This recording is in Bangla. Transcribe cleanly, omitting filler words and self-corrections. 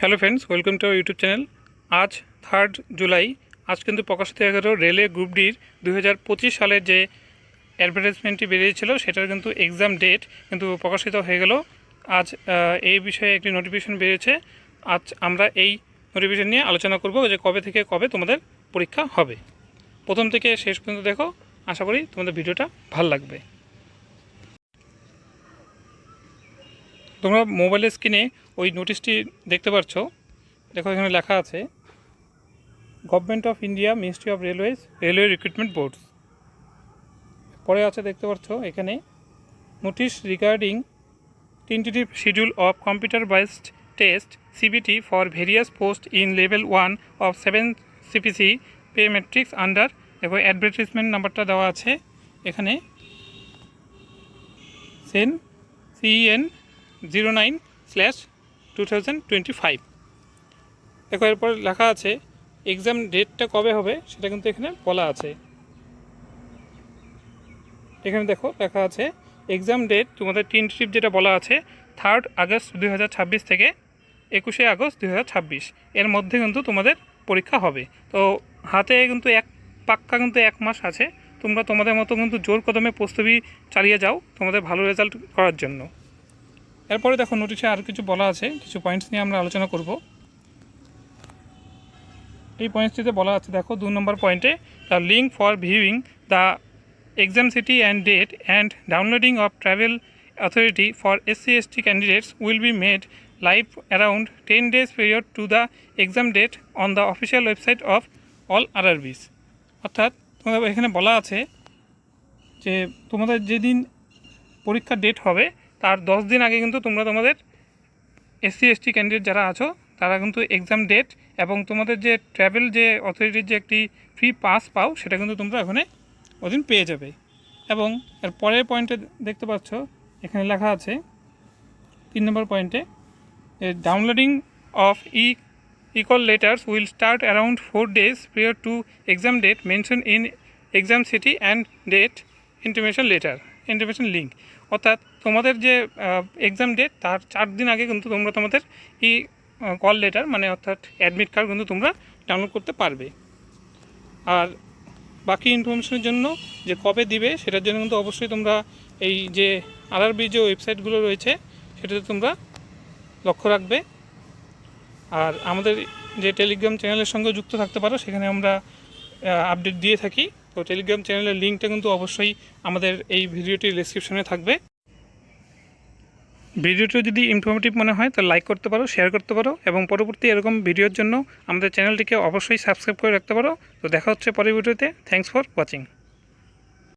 Hello friends, welcome to our YouTube channel. আজ 3 জুলাই। আজ কিন্তু প্রকাশিত হয়ে গেল রেলওয়ে গ্রুপ ডির 2025 সালের যে অ্যাডভার্টাইজমেন্টটি বেরিয়েছিল সেটার কিন্তু এক্সাম ডেট কিন্তু প্রকাশিত হয়ে গেল। আজ এই বিষয়ে একটি নোটিফিকেশন বেরিয়েছে। আজ আমরা এই নোটিফিকেশন নিয়ে আলোচনা করব যে কবে থেকে কবে তোমাদের পরীক্ষা হবে। প্রথম থেকে শেষ পর্যন্ত দেখো, আশা করি তোমাদের ভিডিওটা ভালো লাগবে। তোমরা মোবাইলের স্ক্রিনে ওই নোটিশটি দেখতে পাচ্ছ। দেখো, এখানে লেখা আছে government of India, ministry of railways, railway recruitment boards. পরে আছে দেখতে পাচ্ছ এখানে notice regarding tentative schedule of computer based test CBT for various post in level 1 of 7 CPC pay matrix under. দেখো অ্যাডভার্টাইজমেন্ট নাম্বারটা দেওয়া আছে এখানে, CN 09/2025। দেখো এরপর লেখা আছে এক্সাম ডেটটা কবে হবে সেটা কিন্তু এখানে বলা আছে। এখানে দেখো লেখা আছে এক্সাম ডেট তোমাদের টেন্টেটিভ যেটা বলা আছে 3 আগস্ট 2026 থেকে 21 আগস্ট 2026 এর মধ্যে কিন্তু তোমাদের পরীক্ষা হবে। তো হাতে কিন্তু পাক্কা কিন্তু 1 মাস আছে। তোমরা তোমাদের মতো কিন্তু জোর কদমে প্রস্তুতি চালিয়ে যাও তোমাদের ভালো রেজাল্ট করার জন্য। এরপরে দেখো নোটিশে আর কিছু বলা আছে, কিছু পয়েন্টস নিয়ে আমরা আলোচনা করব। এই পয়েন্টসটিতে বলা আছে, দেখো 2 নম্বর পয়েন্টে, the link for viewing the exam city and date and downloading of travel authority for SC/ST candidates will be made live around 10 days period to the exam date on the official website of all RRBs। অর্থাৎ তোমাদের এখানে বলা আছে যে তোমাদের যেদিন পরীক্ষার ডেট হবে তার 10 দিন আগে কিন্তু তোমরা তোমাদের SC/ST ক্যান্ডিডেট যারা আছো তারা কিন্তু এক্সাম ডেট এবং তোমাদের যে ট্রাভেল যে অথরিটির যে একটি ফ্রি পাস পাও সেটা কিন্তু তোমরা ওখানে ওদিন পেয়ে যাবে। এবং এর পরের পয়েন্টে দেখতে পাচ্ছ এখানে লেখা আছে 3 নম্বর পয়েন্টে, downloading of e call letters will start around 4 days prior to exam date mention in exam city and date intimation link. অর্থাৎ তোমাদের যে এক্সাম ডেট তার 4 দিন আগে কিন্তু তোমরা তোমাদের কল লেটার মানে অর্থাৎ অ্যাডমিট কার্ড কিন্তু তোমরা ডাউনলোড করতে পারবে। আর বাকি ইনফরমেশনের জন্য যে কবে দিবে সেটার জন্য কিন্তু অবশ্যই তোমরা এই যে RRB যে ওয়েবসাইটগুলো রয়েছে সেটাতে তোমরা লক্ষ্য রাখবে। আর আমাদের যে টেলিগ্রাম চ্যানেলের সঙ্গে যুক্ত থাকতে পারো, সেখানে আমরা আপডেট দিয়ে থাকি। তো টেলিগ্রাম চ্যানেলের লিঙ্কটা কিন্তু অবশ্যই আমাদের এই ভিডিওটির ডেসক্রিপশনে থাকবে। ভিডিওটি যদি ইনফরমেটিভ মনে হয় তো লাইক করতে পারো, শেয়ার করতে পারো এবং পরবর্তী এরকম ভিডিওর জন্য আমাদের চ্যানেলটিকে অবশ্যই সাবস্ক্রাইব করে রাখতে পারো। তো দেখা হচ্ছে পরের ভিডিওতে। Thanks for watching.